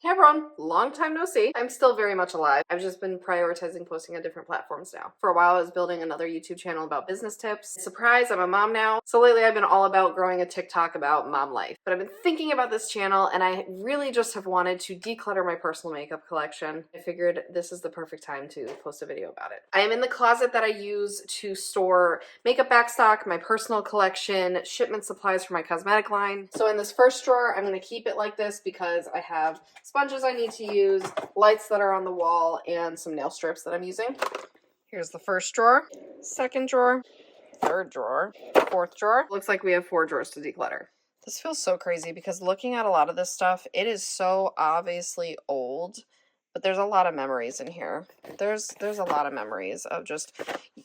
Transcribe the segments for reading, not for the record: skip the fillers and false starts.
Hey everyone, long time no see. I'm still very much alive. I've just been prioritizing posting on different platforms now. For a while, I was building another YouTube channel about business tips. Surprise, I'm a mom now. So lately I've been all about growing a TikTok about mom life. But I've been thinking about this channel and I really just have wanted to declutter my personal makeup collection. I figured this is the perfect time to post a video about it. I am in the closet that I use to store makeup backstock, my personal collection, shipment supplies for my cosmetic line. So in this first drawer, I'm gonna keep it like this because I have sponges I need to use, lights that are on the wall, and some nail strips that I'm using. Here's the first drawer, second drawer, third drawer, fourth drawer. Looks like we have 4 drawers to declutter. This feels so crazy because looking at a lot of this stuff, it is so obviously old, but there's a lot of memories in here. There's a lot of memories of just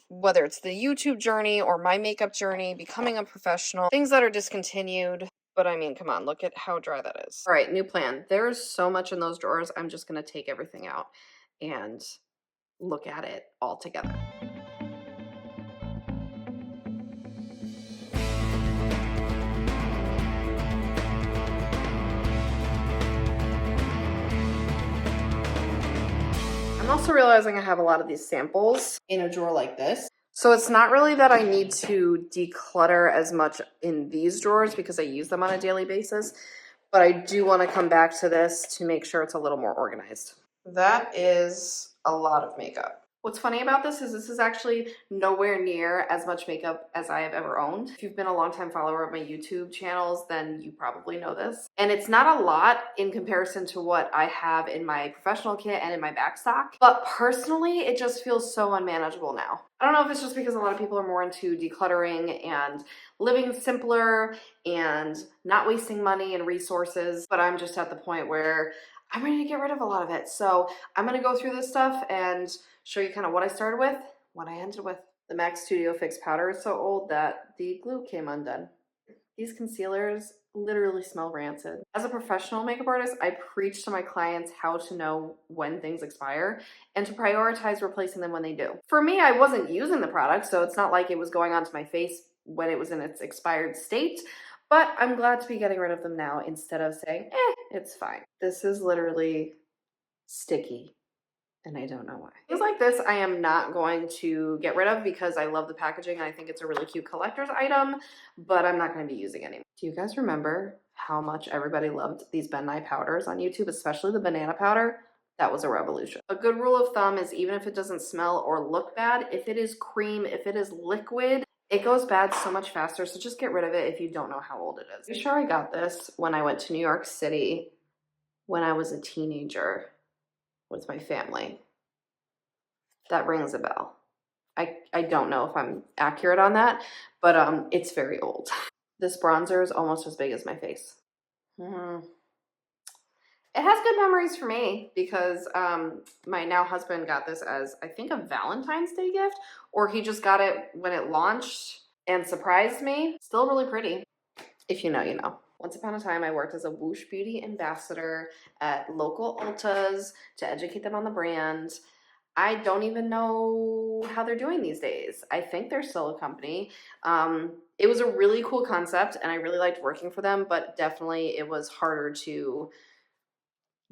whether it's the YouTube journey or my makeup journey, becoming a professional, things that are discontinued. But I mean, come on, look at how dry that is. All right, new plan. There's so much in those drawers. I'm just gonna take everything out and look at it all together. I'm also realizing I have a lot of these samples in a drawer like this. So it's not really that I need to declutter as much in these drawers because I use them on a daily basis, but I do want to come back to this to make sure it's a little more organized. That is a lot of makeup. What's funny about this is actually nowhere near as much makeup as I have ever owned. If you've been a longtime follower of my YouTube channels, then you probably know this. And it's not a lot in comparison to what I have in my professional kit and in my backstock. But personally, it just feels so unmanageable now. I don't know if it's just because a lot of people are more into decluttering and living simpler and not wasting money and resources, but I'm just at the point where I'm ready to get rid of a lot of it. So I'm gonna go through this stuff and show you kind of what I started with, what I ended with. The MAC Studio Fix powder is so old that the glue came undone. These concealers literally smell rancid. As a professional makeup artist, I preach to my clients how to know when things expire and to prioritize replacing them when they do. For me, I wasn't using the product, so it's not like it was going onto my face when it was in its expired state, but I'm glad to be getting rid of them now instead of saying, it's fine. This is literally sticky and I don't know why. Things like this I am not going to get rid of because I love the packaging and I think it's a really cute collector's item, but I'm not going to be using anymore. Do you guys remember how much everybody loved these Ben Nye powders on YouTube, especially the banana powder? That was a revolution. A good rule of thumb is even if it doesn't smell or look bad, if it is cream, if it is liquid, it goes bad so much faster, so just get rid of it if you don't know how old it is. I'm sure I got this when I went to New York City when I was a teenager with my family. That rings a bell. I don't know if I'm accurate on that, but it's very old. This bronzer is almost as big as my face. It has good memories for me because my now husband got this as, I think, a Valentine's Day gift, or he just got it when it launched and surprised me. Still really pretty. If you know, you know. Once upon a time, I worked as a Whoosh Beauty ambassador at local Ultas to educate them on the brand. I don't even know how they're doing these days. I think they're still a company. It was a really cool concept and I really liked working for them, but definitely it was harder to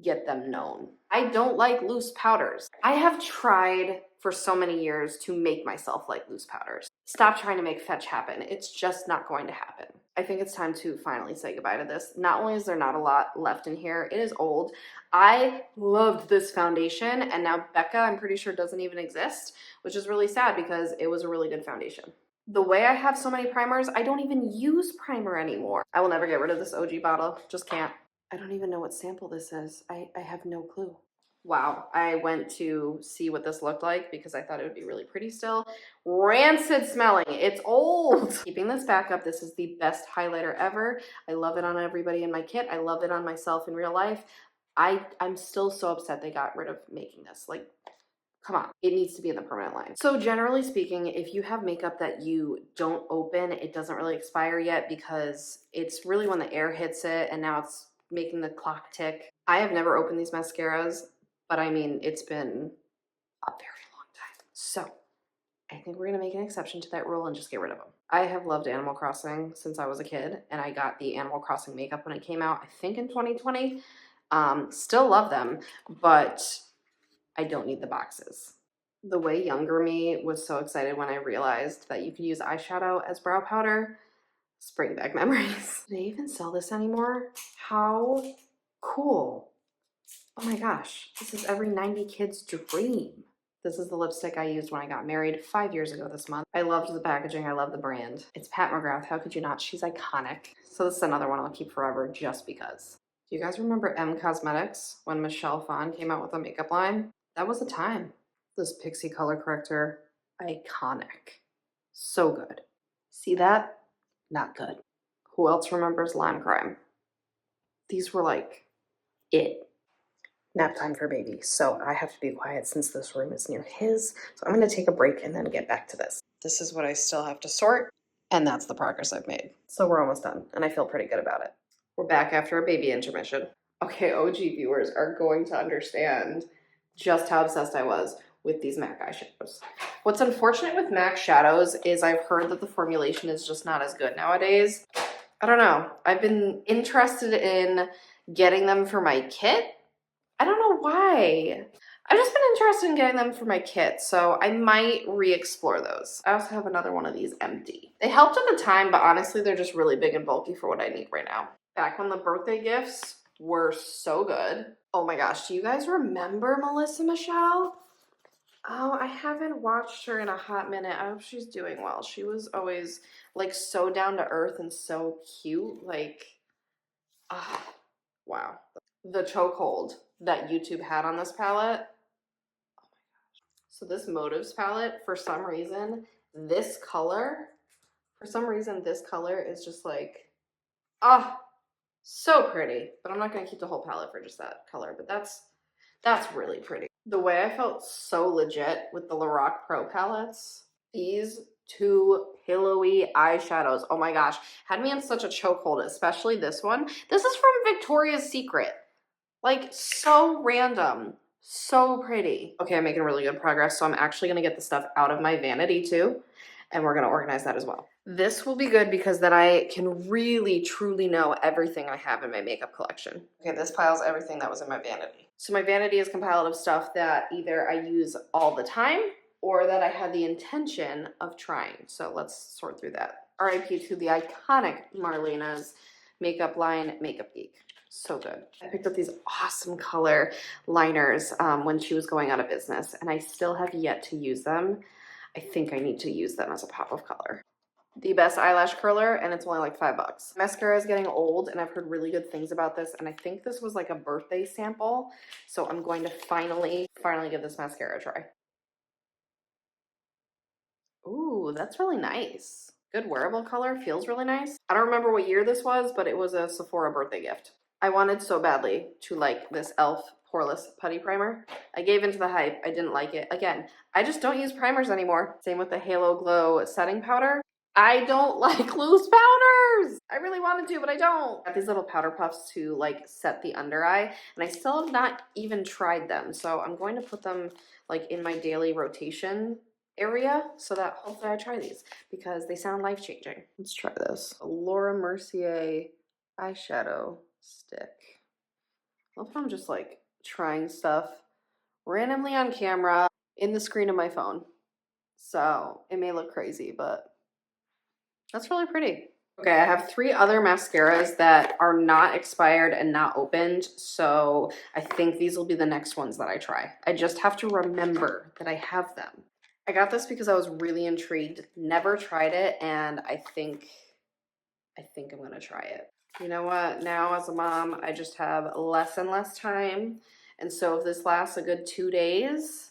get them known. I don't like loose powders. I have tried for so many years to make myself like loose powders. Stop trying to make fetch happen. It's just not going to happen. I think it's time to finally say goodbye to this. Not only is there not a lot left in here, it is old. I loved this foundation and now Becca, I'm pretty sure, doesn't even exist, which is really sad because it was a really good foundation. The way I have so many primers, I don't even use primer anymore. I will never get rid of this OG bottle, just can't. I don't even know what sample this is. I have no clue. Wow, I went to see what this looked like because I thought it would be really pretty still. Rancid smelling, it's old. Keeping this back up, this is the best highlighter ever. I love it on everybody in my kit. I love it on myself in real life. I'm still so upset they got rid of making this. Like, come on, it needs to be in the permanent line. So generally speaking, if you have makeup that you don't open, it doesn't really expire yet because it's really when the air hits it and now it's making the clock tick. I have never opened these mascaras, but I mean, it's been a very long time. So I think we're gonna make an exception to that rule and just get rid of them. I have loved Animal Crossing since I was a kid, and I got the Animal Crossing makeup when it came out, I think in 2020. Still love them, but I don't need the boxes. The way younger me was so excited when I realized that you could use eyeshadow as brow powder. Bring back memories. Do they even sell this anymore? How cool. Oh my gosh, this is every 90 kid's dream. This is the lipstick I used when I got married 5 years ago this month. I loved the packaging, I love the brand. It's Pat McGrath, how could you not? She's iconic. So this is another one I'll keep forever just because. Do you guys remember M Cosmetics when Michelle Phan came out with a makeup line? That was a time. This Pixie color corrector, iconic. So good. See that? Not good. Who else remembers Lime Crime? These were like it. Nap time for baby. So I have to be quiet since this room is near his. So I'm going to take a break and then get back to this. This is what I still have to sort, and that's the progress I've made. So we're almost done, and I feel pretty good about it. We're back after a baby intermission. Okay, OG viewers are going to understand just how obsessed I was with these MAC eyeshadows. What's unfortunate with MAC shadows is I've heard that the formulation is just not as good nowadays. I don't know. I've been interested in getting them for my kit. I don't know why. I've just been interested in getting them for my kit, so I might re-explore those. I also have another one of these empty. They helped at the time, but honestly, they're just really big and bulky for what I need right now. Back when the birthday gifts were so good. Oh my gosh, do you guys remember Melissa Michelle? Oh, I haven't watched her in a hot minute. I hope she's doing well. She was always like so down to earth and so cute. Like, wow. The chokehold that YouTube had on this palette. Oh my gosh. So this Motives palette, for some reason, this color is just like, so pretty. But I'm not going to keep the whole palette for just that color, but that's really pretty. The way I felt so legit with the Lorac Pro palettes, these two pillowy eyeshadows, oh my gosh, had me in such a chokehold, especially this one. This is from Victoria's Secret. Like, so random, so pretty. Okay, I'm making really good progress, so I'm actually gonna get the stuff out of my vanity too, and we're gonna organize that as well. This will be good because then I can really, truly know everything I have in my makeup collection. Okay, this piles everything that was in my vanity. So my vanity is compiled of stuff that either I use all the time or that I had the intention of trying. So let's sort through that. RIP to the iconic Marlena's makeup line, Makeup Geek. So good. I picked up these awesome color liners when she was going out of business, and I still have yet to use them. I think I need to use them as a pop of color. The best eyelash curler, and it's only like $5. Mascara is getting old, and I've heard really good things about this, and I think this was like a birthday sample, so I'm going to finally give this mascara a try. Ooh, that's really nice. Good wearable color, feels really nice. I don't remember what year this was, but it was a Sephora birthday gift. I wanted so badly to like this e.l.f. Poreless Putty Primer. I gave into the hype. I didn't like it. Again, I just don't use primers anymore. Same with the Halo Glow setting powder. I don't like loose powders. I really wanted to, but I don't. Got these little powder puffs to like set the under eye, and I still have not even tried them. So I'm going to put them like in my daily rotation area so that hopefully I try these because they sound life-changing. Let's try this. A Laura Mercier eyeshadow stick. I love how I'm just like trying stuff randomly on camera in the screen of my phone. So it may look crazy, but that's really pretty. Okay, I have 3 other mascaras that are not expired and not opened, so I think these will be the next ones that I try. I just have to remember that I have them. I got this because I was really intrigued, never tried it, and I think I'm gonna try it. You know what, now as a mom, I just have less and less time, and so if this lasts a good 2 days,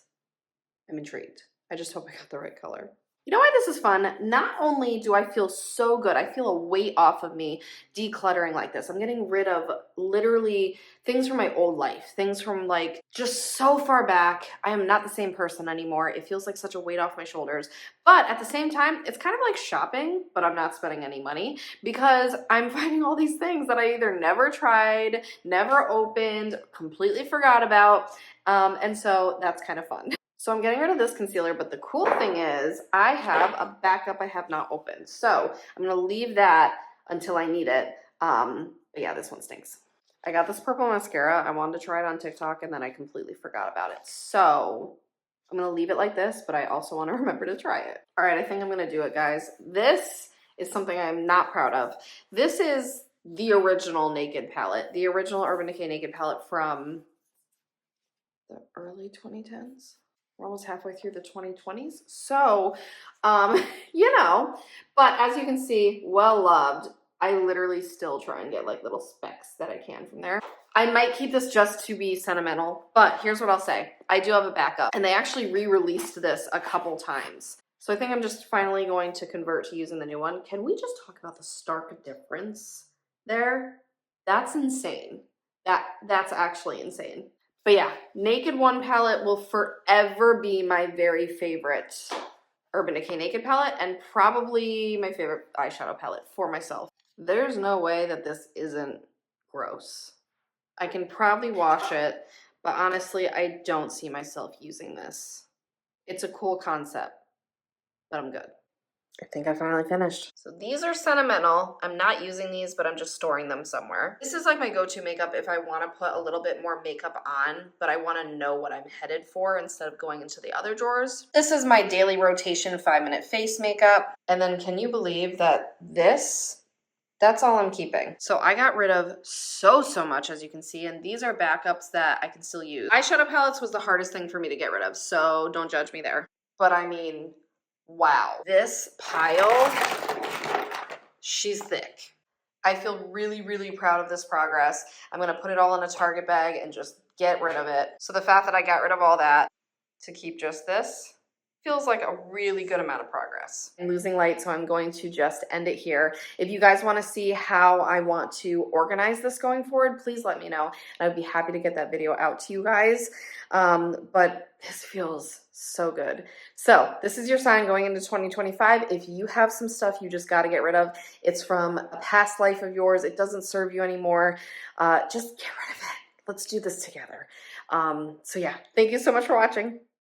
I'm intrigued. I just hope I got the right color. You know why this is fun? Not only do I feel so good, I feel a weight off of me decluttering like this. I'm getting rid of literally things from my old life, things from like just so far back. I am not the same person anymore. It feels like such a weight off my shoulders. But at the same time, it's kind of like shopping, but I'm not spending any money because I'm finding all these things that I either never tried, never opened, completely forgot about. And so that's kind of fun. So I'm getting rid of this concealer, but the cool thing is I have a backup I have not opened. So I'm gonna leave that until I need it. But yeah, this one stinks. I got this purple mascara. I wanted to try it on TikTok and then I completely forgot about it. So I'm going to leave it like this, but I also want to remember to try it. All right, I think I'm going to do it, guys. This is something I'm not proud of. This is the original Naked palette, the original Urban Decay Naked palette from the early 2010s. We're almost halfway through the 2020s. So, you know, but as you can see, well loved. I literally still try and get like little specks that I can from there. I might keep this just to be sentimental, but here's what I'll say. I do have a backup, and they actually re-released this a couple times. So I think I'm just finally going to convert to using the new one. Can we just talk about the stark difference there? That's insane. That's actually insane. But yeah, Naked One palette will forever be my very favorite Urban Decay Naked palette and probably my favorite eyeshadow palette for myself. There's no way that this isn't gross. I can probably wash it, but honestly, I don't see myself using this. It's a cool concept, but I'm good. I think I finally finished. So these are sentimental. I'm not using these, but I'm just storing them somewhere. This is like my go-to makeup if I want to put a little bit more makeup on, but I want to know what I'm headed for instead of going into the other drawers. This is my daily rotation 5-minute face makeup. And then can you believe that that's all I'm keeping. So I got rid of so much, as you can see, and these are backups that I can still use. Eyeshadow palettes was the hardest thing for me to get rid of, so don't judge me there. But I mean, wow. This pile, she's thick. I feel really, really proud of this progress. I'm gonna put it all in a Target bag and just get rid of it. So the fact that I got rid of all that to keep just this feels like a really good amount of progress. I'm losing light, so I'm going to just end it here. If you guys want to see how I want to organize this going forward, please let me know. I would be happy to get that video out to you guys. But this feels so good. So this is your sign going into 2025. If you have some stuff you just got to get rid of, it's from a past life of yours, it doesn't serve you anymore, just get rid of it. Let's do this together. So yeah, thank you so much for watching.